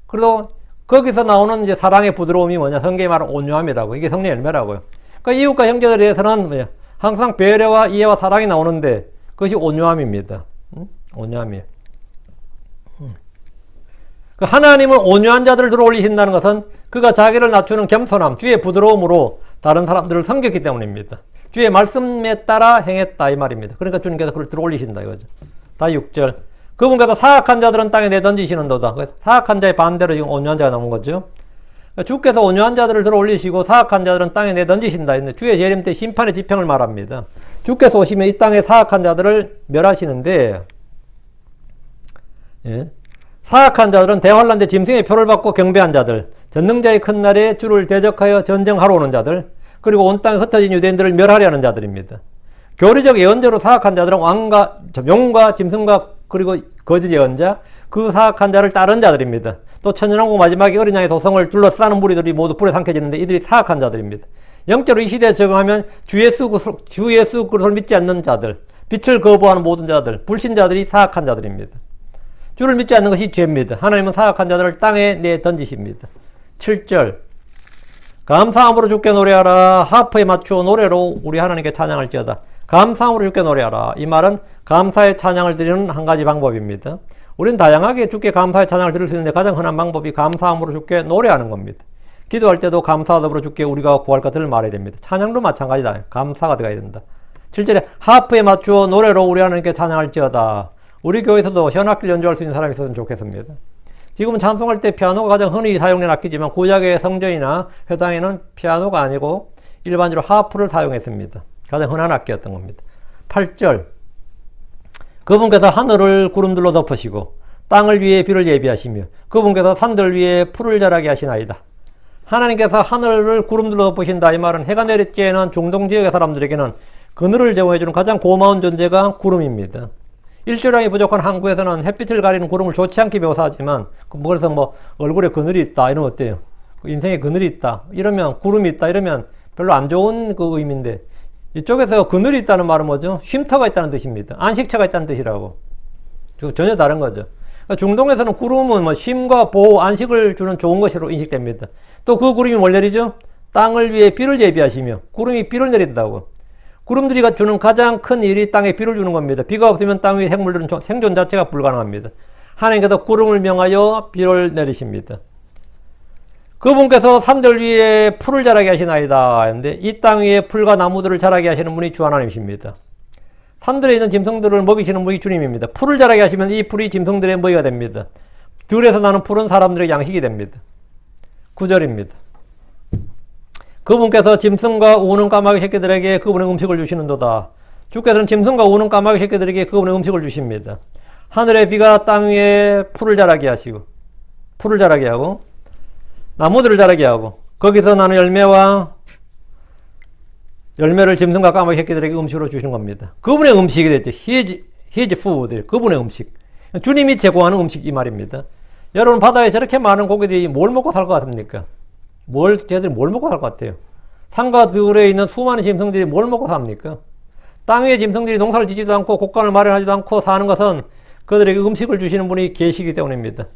그래서 거기서 나오는 이제 사랑의 부드러움이 뭐냐? 성경이 말하는 온유함이라고. 이게 성령의 열매라고요. 그러니까 이웃과 형제들에 대해서는 뭐냐? 항상 배려와 이해와 사랑이 나오는데 그것이 온유함입니다. 온유함이에요. 하나님은 온유한 자들을 들어올리신다는 것은 그가 자기를 낮추는 겸손함, 주의 부드러움으로 다른 사람들을 섬겼기 때문입니다. 주의 말씀에 따라 행했다 이 말입니다. 그러니까 주님께서 그를 들어올리신다 이거죠. 다 6절. 그분께서 사악한 자들은 땅에 내던지시는도다. 사악한 자의 반대로 지금 온유한 자가 나온 거죠. 주께서 온유한 자들을 들어올리시고 사악한 자들은 땅에 내던지신다. 주의 재림 때 심판의 지평을 말합니다. 주께서 오시면 이 땅의 사악한 자들을 멸하시는데 사악한 자들은 대환란 때 짐승의 표를 받고 경배한 자들, 전능자의 큰 날에 주를 대적하여 전쟁하러 오는 자들, 그리고 온 땅에 흩어진 유대인들을 멸하려 하는 자들입니다. 교리적 예언자로 사악한 자들은 용과 짐승과 그리고 거짓 예언자, 그 사악한 자를 따른 자들입니다. 또 천연왕국 마지막에 어린 양의 도성을 둘러싸는 무리들이 모두 불에 삼켜지는데 이들이 사악한 자들입니다. 영적으로 이 시대에 적응하면 주 예수 그리스도를 믿지 않는 자들, 빛을 거부하는 모든 자들, 불신자들이 사악한 자들입니다. 주를 믿지 않는 것이 죄입니다. 하나님은 사악한 자들을 땅에 내던지십니다. 7절 감사함으로 주께 노래하라. 하프에 맞추어 노래로 우리 하나님께 찬양할지어다. 감사함으로 주께 노래하라. 이 말은 감사의 찬양을 드리는 한 가지 방법입니다. 우리는 다양하게 주께 감사의 찬양을 드릴 수 있는데 가장 흔한 방법이 감사함으로 주께 노래하는 겁니다. 기도할 때도 감사하더불어 주께 우리가 구할 것들을 말해야 됩니다. 찬양도 마찬가지다. 감사가 들어가야 된다. 7절에 하프에 맞추어 노래로 우리 하나님께 찬양할지어다. 우리 교회에서도 현악기를 연주할 수 있는 사람이 있었으면 좋겠습니다. 지금은 찬송할 때 피아노가 가장 흔히 사용된 악기지만 구약의 성전이나 회당에는 피아노가 아니고 일반적으로 하프를 사용했습니다. 가장 흔한 악기였던 겁니다. 8절 그분께서 하늘을 구름들로 덮으시고 땅을 위해 비를 예비하시며 그분께서 산들 위에 풀을 자라게 하시나이다. 하나님께서 하늘을 구름들로 덮으신다. 이 말은 해가 내릴 때에는 중동 지역의 사람들에게는 그늘을 제공해주는 가장 고마운 존재가 구름입니다. 일조량이 부족한 한국에서는 햇빛을 가리는 구름을 좋지 않게 묘사하지만 그래서 뭐 얼굴에 그늘이 있다 이러면 어때요? 인생에 그늘이 있다 이러면 구름이 있다 이러면 별로 안 좋은 그 의미인데 이쪽에서 그늘이 있다는 말은 뭐죠? 쉼터가 있다는 뜻입니다. 안식처가 있다는 뜻이라고. 전혀 다른 거죠. 그러니까 중동에서는 구름은 뭐 쉼과 보호, 안식을 주는 좋은 것으로 인식됩니다. 또 그 구름이 뭘 내리죠? 땅을 위해 비를 예비하시며 구름이 비를 내린다고. 구름들이 주는 가장 큰 일이 땅에 비를 주는 겁니다. 비가 없으면 땅 위의 생물들은 생존 자체가 불가능합니다. 하나님께서 구름을 명하여 비를 내리십니다. 그분께서 산들 위에 풀을 자라게 하시나이다 했는데 이 땅 위에 풀과 나무들을 자라게 하시는 분이 주 하나님이십니다. 산들에 있는 짐승들을 먹이시는 분이 주님입니다. 풀을 자라게 하시면 이 풀이 짐승들의 먹이가 됩니다. 들에서 나는 풀은 사람들의 양식이 됩니다. 9절입니다. 그분께서 짐승과 우는 까마귀 새끼들에게 그분의 음식을 주시는도다. 주께서는 짐승과 우는 까마귀 새끼들에게 그분의 음식을 주십니다. 하늘의 비가 땅 위에 풀을 자라게 하시고 풀을 자라게 하고 나무들을 자라게 하고 거기서 나는 열매를 짐승과 까마귀 새끼들에게 음식으로 주시는 겁니다. 그분의 음식이 됐죠. His food. 그분의 음식. 주님이 제공하는 음식 이 말입니다. 여러분 바다에 저렇게 많은 고기들이 뭘 먹고 살 것 같습니까? 쟤들이 뭘 먹고 살 것 같아요? 산과 들에 있는 수많은 짐승들이 뭘 먹고 삽니까? 땅 위에 짐승들이 농사를 지지도 않고 곡간을 마련하지도 않고 사는 것은 그들에게 음식을 주시는 분이 계시기 때문입니다.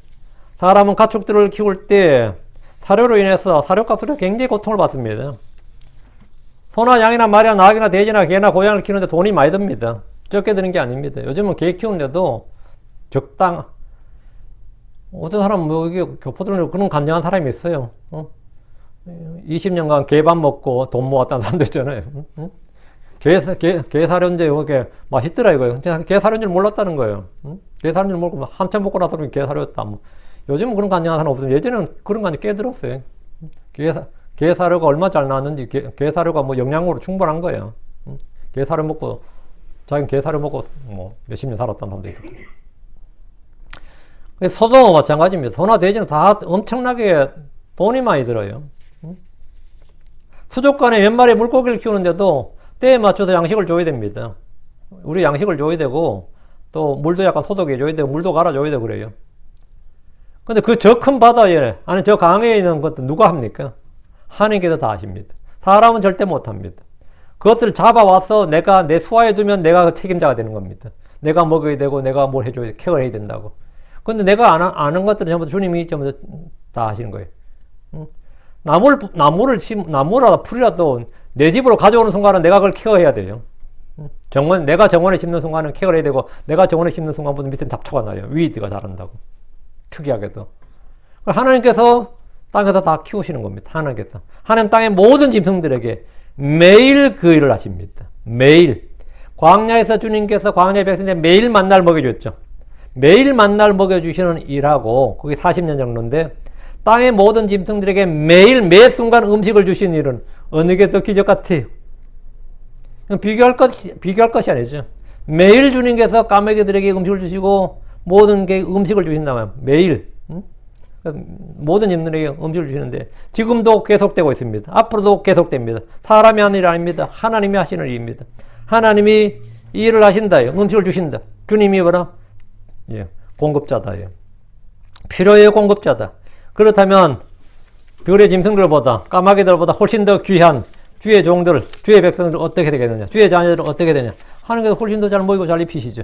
사람은 가축들을 키울 때 사료로 인해서 사료값으로 굉장히 고통을 받습니다. 소나 양이나 말이나 낙이나 돼지나 개나 고양이를 키우는데 돈이 많이 듭니다. 적게 드는 게 아닙니다. 요즘은 개 키우는데도 어떤 사람 이게 교포들은 그런 간증한 사람이 있어요. 20년간 개밥 먹고 돈 모았다는 사람도 있잖아요. 개 사료인데 이게 맛있더라 이거예요. 개 사료인 줄 몰랐다는 거예요. 개 사료인 줄 모르고 한참 먹고 나서 개 사료였다. 요즘은 그런 간증한 사람 없어요. 예전에는 그런 간증 꽤 들었어요. 개 사료가 얼마 잘 나왔는지 개 사료가 뭐 영양으로 충분한 거예요. 개 사료 먹고 자기는 개 사료 먹고 뭐 몇십 년 살았다는 사람도 있고. 소도 마찬가지입니다. 소나 돼지는 다 엄청나게 돈이 많이 들어요. 수족관에 몇 마리 물고기를 키우는데도 때에 맞춰서 양식을 줘야 됩니다. 우리 양식을 줘야 되고 또 물도 약간 소독해 줘야 되고 물도 갈아줘야 되고 그래요. 근데 그 저 큰 바다에 아니 저 강에 있는 것도 누가 합니까? 하나님께서 다 하십니다. 사람은 절대 못합니다. 그것을 잡아와서 내가 내 수하에 두면 내가 그 책임자가 되는 겁니다. 내가 먹어야 되고 내가 뭘 해줘야 케어해야 된다고. 근데 내가 아는 것들은 전부 주님이 전부 다 하시는 거예요. 나무라도 풀이라도 내 집으로 가져오는 순간은 내가 그걸 케어해야 돼요. 내가 정원에 심는 순간은 케어를 해야 되고 내가 정원에 심는 순간부터 밑에 잡초가 나요. 위드가 자란다고. 특이하게도. 하나님께서 땅에서 다 키우시는 겁니다. 하나님께서. 하나님 땅의 모든 짐승들에게 매일 그 일을 하십니다. 매일. 광야에서 주님께서 광야의 백성들에게 매일 만날 먹여줬죠. 매일 만날 먹여주시는 일하고 그게 40년 정도인데 땅의 모든 짐승들에게 매일 매 순간 음식을 주시는 일은 어느 게 더 기적 같아요? 비교할 것이 아니죠. 매일 주님께서 까마귀들에게 음식을 주시고 모든 게 음식을 주신다면 매일 모든 짐승들에게 음식을 주시는데 지금도 계속되고 있습니다. 앞으로도 계속됩니다. 사람이 하는 일 아닙니다. 하나님이 하시는 일입니다. 하나님이 이 일을 하신다요. 음식을 주신다. 주님이 뭐라? 공급자다요. 필요의 공급자다. 그렇다면 들의 짐승들보다 까마귀들보다 훨씬 더 귀한 주의 종들, 주의 백성들은 어떻게 되겠느냐? 주의 자녀들은 어떻게 되냐? 하는 게 훨씬 더 잘 모이고 잘 입히시죠.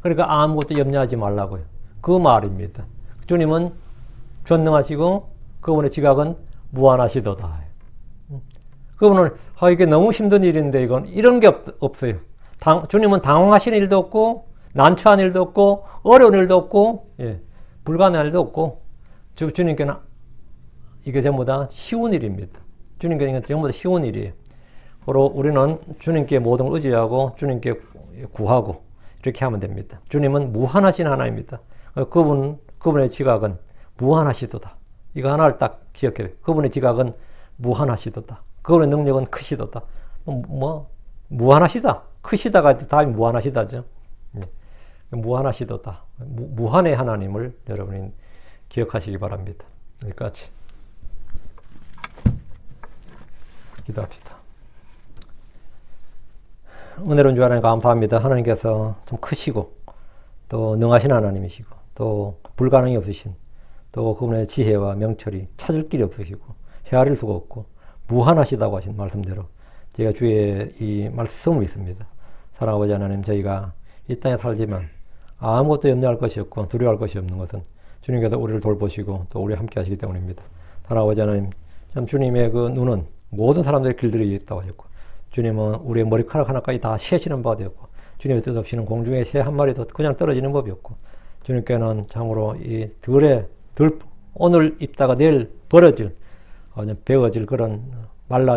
그러니까 아무것도 염려하지 말라고요. 그 말입니다. 주님은 전능하시고 그분의 지각은 무한하시도다. 그분은 이게 너무 힘든 일인데 이건 이런 게 없어요. 주님은 당황하시는 일도 없고 난처한 일도 없고 어려운 일도 없고 불가능한 일도 없고 주님께는 이게 전부 다 쉬운 일입니다. 주님께는 전부 다 쉬운 일이에요. 바로 우리는 주님께 모든 걸 의지하고 주님께 구하고 이렇게 하면 됩니다. 주님은 무한하신 하나입니다. 그분의 지각은 무한하시도다. 이거 하나를 딱 기억해야 돼요. 그분의 지각은 무한하시도다. 그분의 능력은 크시도다. 무한하시다. 크시다가 다음이 무한하시다죠. 무한하시도다. 무한의 하나님을 여러분이 기억하시기 바랍니다. 여기까지. 기도합시다. 은혜로운 주 하나님 감사합니다. 하나님께서 좀 크시고 또 능하신 하나님이시고 또 불가능이 없으신 또 그분의 지혜와 명철이 찾을 길이 없으시고 헤아릴 수가 없고 무한하시다고 하신 말씀대로 제가 주의 이 말씀을 믿습니다. 사랑하는 아버지 하나님, 저희가 이 땅에 살지만 아무것도 염려할 것이 없고 두려워할 것이 없는 것은 주님께서 우리를 돌보시고 또 우리와 함께 하시기 때문입니다. 사랑하는 아버지 하나님, 참 주님의 그 눈은 모든 사람들의 길들이 있다고 하셨고 주님은 우리의 머리카락 하나까지 다 세시는 바가 되었고 주님의 뜻 없이는 공중에 새 한 마리도 그냥 떨어지는 법이 없고 주님께는 참으로 이 오늘 입다가 내일 버려질 베어질 그런 말라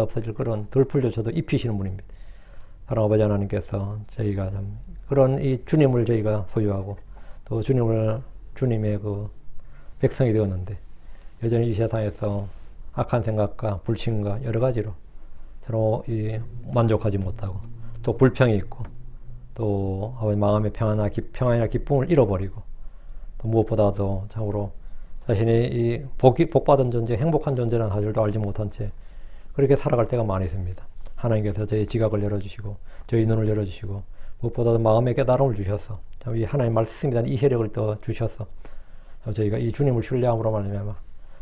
없어질 그런 들풀조차도 입히시는 분입니다. 사랑하는 아버지 하나님께서 저희가 참 그런 이 주님을 저희가 소유하고 또 주님의 그 백성이 되었는데 여전히 이 세상에서 악한 생각과 불신과 여러 가지로 서로 만족하지 못하고 또 불평이 있고 또 마음의 평안이나 기쁨을 잃어버리고 또 무엇보다도 참으로 자신이 이 복받은 존재, 행복한 존재라는 사실도 알지 못한 채 그렇게 살아갈 때가 많이 있습니다. 하나님께서 저희 지각을 열어주시고 저희 눈을 열어주시고 무엇보다도 마음의 깨달음을 주셔서 이 하나님의 말씀에 대한 이해력을 더 주셔서 저희가 이 주님을 신뢰함으로 말미암아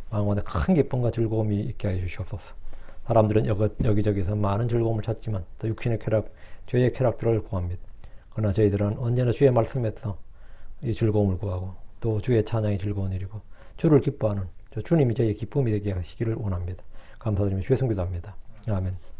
마음 안에 큰 기쁨과 즐거움이 있게 해 주시옵소서. 사람들은 여기저기서 많은 즐거움을 찾지만 또 육신의 쾌락, 죄의 쾌락들을 구합니다. 그러나 저희들은 언제나 주의 말씀에서 이 즐거움을 구하고 또 주의 찬양이 즐거운 일이고 주를 기뻐하는 주님이 저희의 기쁨이 되게 하시기를 원합니다. 감사드리며 주의 성기도합니다. 아멘.